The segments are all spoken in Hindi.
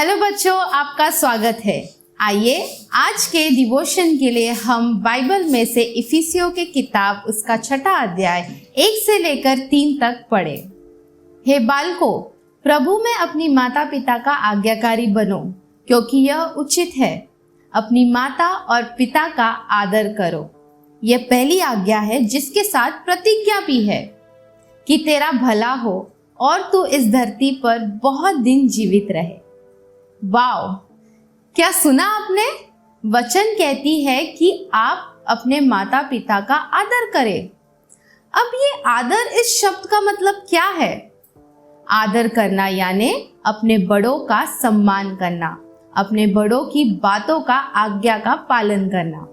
हेलो बच्चों, आपका स्वागत है। आइए आज के डिवोशन के लिए हम बाइबल में से इफिसियों के किताब उसका 6 अध्याय 1 से लेकर 3 तक पढ़े। हे बालकों, प्रभु में अपनी माता पिता का आज्ञाकारी बनो, क्योंकि यह उचित है। अपनी माता और पिता का आदर करो। यह पहली आज्ञा है, जिसके साथ प्रतिज्ञा भी है कि तेरा भला हो और तू इस धरती पर बहुत दिन जीवित रहे। वाओ, क्या सुना आपने? वचन कहती है कि आप अपने माता पिता का आदर करें। अब ये आदर इस शब्द का मतलब क्या है? आदर करना यानी अपने बड़ों का सम्मान करना, अपने बड़ों की बातों का आज्ञा का पालन करना।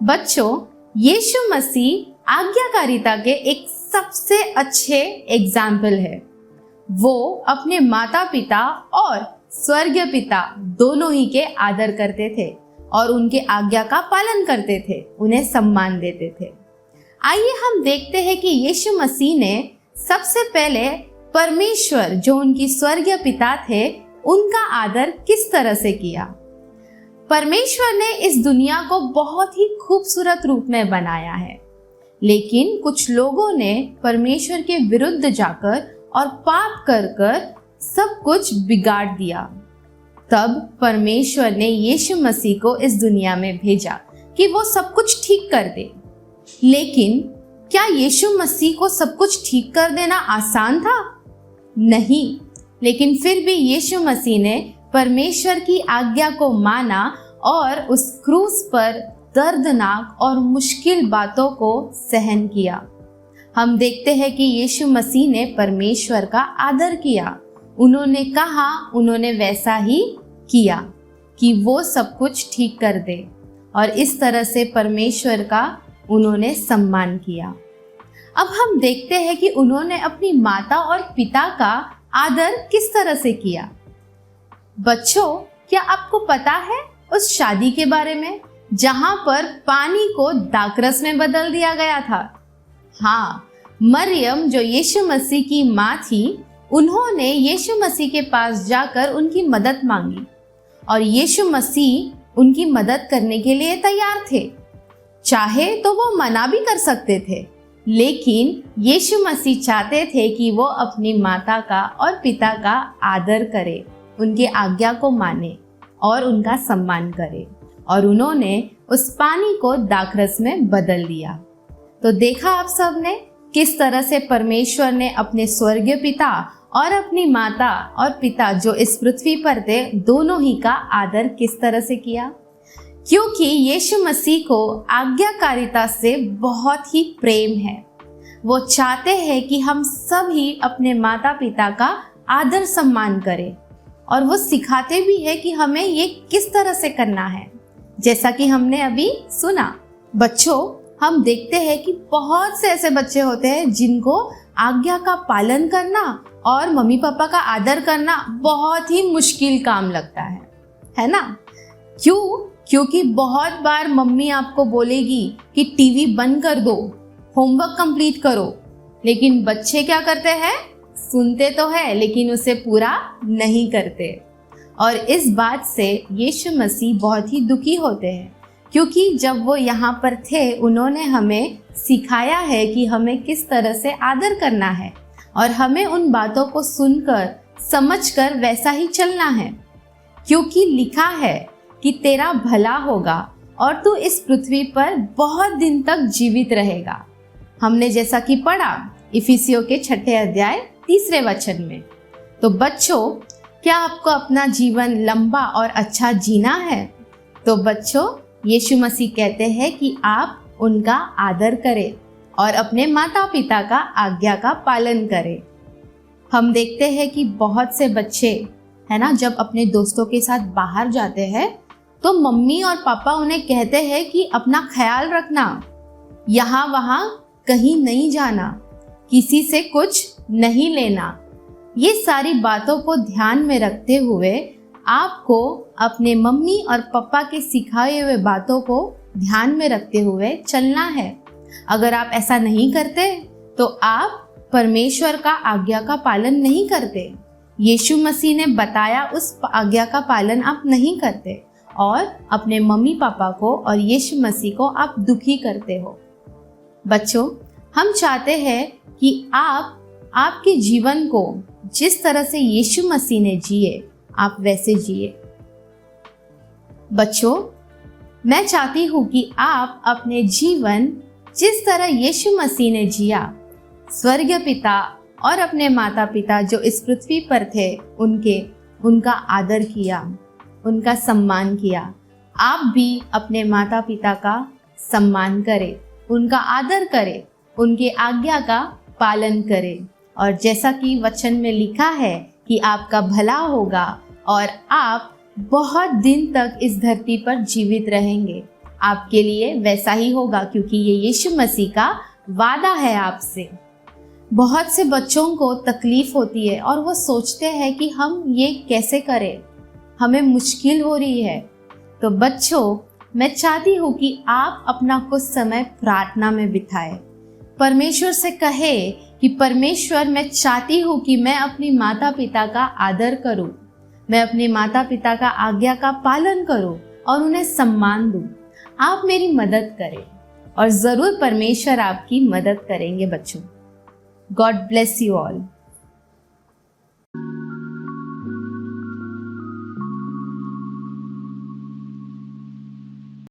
बच्चों, यीशु मसीह आज्ञाकारिता के एक सबसे अच्छे एग्जाम्पल है। वो अपने माता पिता और स्वर्गीय पिता दोनों ही के आदर करते थे और उनके आज्ञा का पालन करते थे, उन्हें सम्मान देते थे। आइए हम देखते हैं कि यीशु मसीह ने सबसे पहले परमेश्वर, जो उनकी स्वर्गीय पिता थे, उनका आदर किस तरह से किया। परमेश्वर ने इस दुनिया को बहुत ही खूबसूरत रूप में बनाया है, लेकिन कुछ लोगों ने परमेश्वर के विरुद्ध जाकर और पाप कर सब कुछ बिगाड़ दिया। तब परमेश्वर ने यीशु मसीह को इस दुनिया में भेजा कि वो सब कुछ ठीक कर दे। लेकिन क्या यीशु मसीह को सब कुछ ठीक कर देना आसान था? नहीं, लेकिन फिर भी यीशु मसीह ने परमेश्वर की आज्ञा को माना और उस क्रूस पर दर्दनाक और मुश्किल बातों को सहन किया। हम देखते हैं कि यीशु मसीह ने परमेश्वर का आदर किया। उन्होंने कहा, उन्होंने वैसा ही किया कि वो सब कुछ ठीक कर दे, और इस तरह से परमेश्वर का उन्होंने सम्मान किया। अब हम देखते हैं कि उन्होंने अपनी माता और पिता का आदर किस तरह से किया। बच्चों, क्या आपको पता है उस शादी के बारे में जहां पर पानी को दाखरस में बदल दिया गया था? हाँ, मरियम, जो यीशु मसीह की माँ थी, उन्होंने यीशु मसीह के पास जाकर उनकी मदद मांगी और यीशु मसीह उनकी मदद करने के लिए तैयार थे। चाहे तो वो मना भी कर सकते थे, लेकिन यीशु मसीह चाहते थे कि वो अपनी माता का और पिता का आदर करे, उनके आज्ञा को माने और उनका सम्मान करे, और उन्होंने उस पानी को दाखरस में बदल दिया। तो देखा आप सबने किस तरह से परमेश्वर ने अपने स्वर्गीय पिता और अपनी माता और पिता, जो इस पृथ्वी पर थे, दोनों ही का आदर किस तरह से किया। क्योंकि यीशु मसीह को आज्ञाकारिता से बहुत ही प्रेम है। वो चाहते हैं कि हम सब ही अपने माता पिता का आदर सम्मान करें, और वो सिखाते भी है कि हमें ये किस तरह से करना है, जैसा कि हमने अभी सुना। बच्चों, हम देखते हैं कि बहुत से ऐसे बच्चे होते हैं जिनको आज्ञा का पालन करना और मम्मी पापा का आदर करना बहुत ही मुश्किल काम लगता है ना? क्यों? क्योंकि बहुत बार मम्मी आपको बोलेगी कि टीवी बंद कर दो, होमवर्क कंप्लीट करो, लेकिन बच्चे क्या करते हैं? सुनते तो है, लेकिन उसे पूरा नहीं करते। और इस बात से यीशु मसीह बहुत ही दुखी होते हैं, क्योंकि जब वो यहाँ पर थे, उन्होंने हमें सिखाया है कि हमें किस तरह से आदर करना है, और हमें उन बातों को सुनकर समझकर वैसा ही चलना है। क्योंकि लिखा है कि तेरा भला होगा और तू इस पृथ्वी पर बहुत दिन तक जीवित रहेगा। हमने जैसा कि पढ़ा इफिसियों के 6 अध्याय 3 वचन में। तो बच्चों, क्या आपको अपना जीवन लंबा और अच्छा जीना है? तो बच्चों, यीशु मसीह कहते हैं कि आप उनका आदर करें और अपने माता पिता का आज्ञा का पालन करें। हम देखते हैं कि बहुत से बच्चे, है ना, जब अपने दोस्तों के साथ बाहर जाते हैं तो मम्मी और पापा उन्हें कहते हैं कि अपना ख्याल रखना, यहाँ वहाँ कहीं नहीं जाना, किसी से कुछ नहीं लेना। ये सारी बातों को ध्यान में रखते हुए आपको अपने मम्मी और पापा के सिखाए हुए बातों को ध्यान में रखते हुए चलना है। अगर आप ऐसा नहीं करते तो आप परमेश्वर का आज्ञा का पालन नहीं करते। यीशु मसीह ने बताया उस आज्ञा का पालन आप नहीं करते और अपने मम्मी पापा को और यीशु मसीह को आप दुखी करते हो। बच्चों, हम चाहते हैं कि आप आपके जीवन को जिस तरह से यीशु मसीह ने जिए आप वैसे जिए। बच्चों, मैं चाहती हूँ कि आप अपने जीवन जिस तरह यीशु मसीह ने जिया, स्वर्गीय पिता और अपने माता पिता जो इस पृथ्वी पर थे उनका आदर किया, उनका सम्मान किया। आप भी अपने माता पिता का सम्मान करें, उनका आदर करें, उनके आज्ञा का पालन करें और जैसा कि वचन में लिखा है कि आपका भला होगा और आप बहुत दिन तक इस धरती पर जीवित रहेंगे। आपके लिए वैसा ही होगा क्योंकि ये यीशु मसीह का वादा है आपसे। बहुत से बच्चों को तकलीफ होती है और वो सोचते हैं कि हम ये कैसे करें, हमें मुश्किल हो रही है। तो बच्चों, मैं चाहती हूँ कि आप अपना कुछ समय प्रार्थना में बिताएं। परमेश्वर से कहे कि परमेश्वर, मैं चाहती हूँ कि मैं अपनी माता पिता का आदर करूँ, मैं अपने माता पिता का आज्ञा का पालन करूँ और उन्हें सम्मान दूँ। आप मेरी मदद करें और ज़रूर परमेश्वर आपकी मदद करेंगे बच्चों। God bless you all.